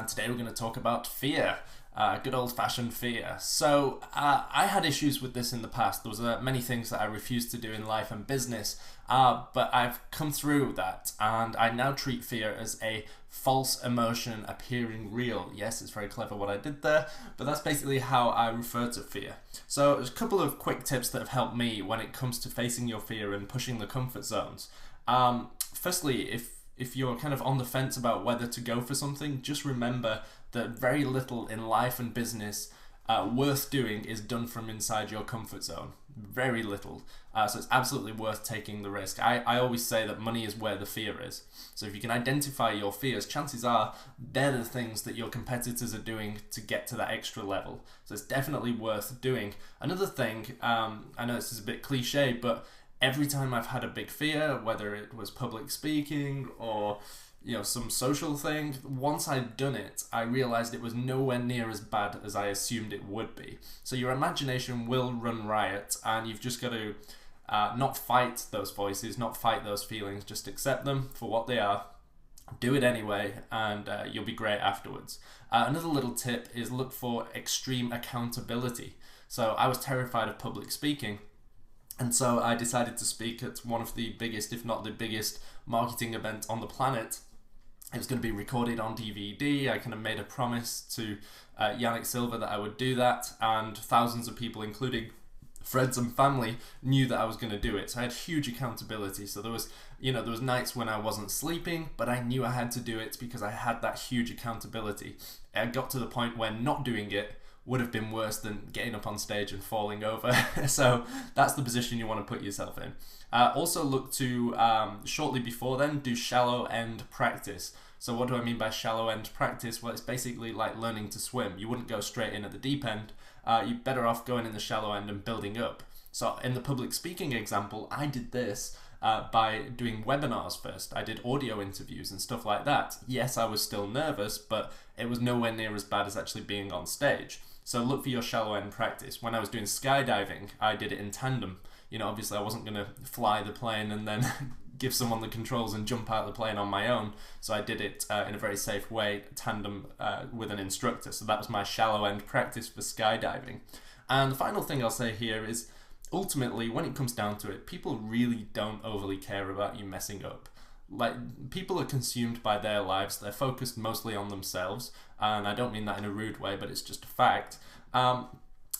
and today we're going to talk about fear. Good old-fashioned fear. So I had issues with this in the past. There was many things that I refused to do in life and business, but I've come through that, and I now treat fear as a false emotion appearing real. Yes, it's very clever what I did there, but that's basically how I refer to fear. So there's a couple of quick tips that have helped me when it comes to facing your fear and pushing the comfort zones. Firstly, if you're kind of on the fence about whether to go for something, just remember that very little in life and business worth doing is done from inside your comfort zone. Very little. So it's absolutely worth taking the risk. I always say that money is where the fear is. So if you can identify your fears, chances are they're the things that your competitors are doing to get to that extra level. So it's definitely worth doing. Another thing, I know this is a bit cliche, but every time I've had a big fear, whether it was public speaking or some social thing, once I'd done it, I realized it was nowhere near as bad as I assumed it would be. So your imagination will run riot, and you've just got to not fight those voices, not fight those feelings, just accept them for what they are, do it anyway, and you'll be great afterwards. Another little tip is look for extreme accountability. So I was terrified of public speaking, and so I decided to speak at one of the biggest, if not the biggest, marketing event on the planet. It was going to be recorded on DVD. I kind of made a promise to Yannick Silver that I would do that, and thousands of people, including friends and family, knew that I was going to do it. So I had huge accountability. So there was nights when I wasn't sleeping, but I knew I had to do it because I had that huge accountability. I got to the point where not doing it would have been worse than getting up on stage and falling over. So that's the position you want to put yourself in. Also look to, shortly before then, do shallow end practice. So what do I mean by shallow end practice? Well, it's basically like learning to swim. You wouldn't go straight in at the deep end. You're better off going in the shallow end and building up. So in the public speaking example, I did this by doing webinars first. I did audio interviews and stuff like that. Yes, I was still nervous, but it was nowhere near as bad as actually being on stage. So look for your shallow end practice. When I was doing skydiving, I did it in tandem. Obviously I wasn't going to fly the plane and then give someone the controls and jump out of the plane on my own. So I did it in a very safe way, tandem with an instructor. So that was my shallow end practice for skydiving. And the final thing I'll say here is, ultimately, when it comes down to it, people really don't overly care about you messing up. Like, people are consumed by their lives. They're focused mostly on themselves, and I don't mean that in a rude way, but it's just a fact.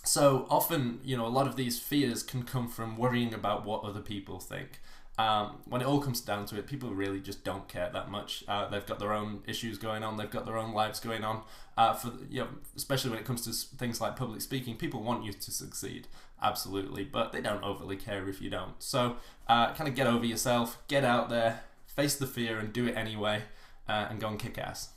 So often, a lot of these fears can come from worrying about what other people think. When it all comes down to it, people really just don't care that much. They've got their own issues going on. They've got their own lives going on. Especially when it comes to things like public speaking, people want you to succeed, absolutely, but they don't overly care if you don't. So kind of get over yourself, get out there, face the fear and do it anyway, and go and kick ass.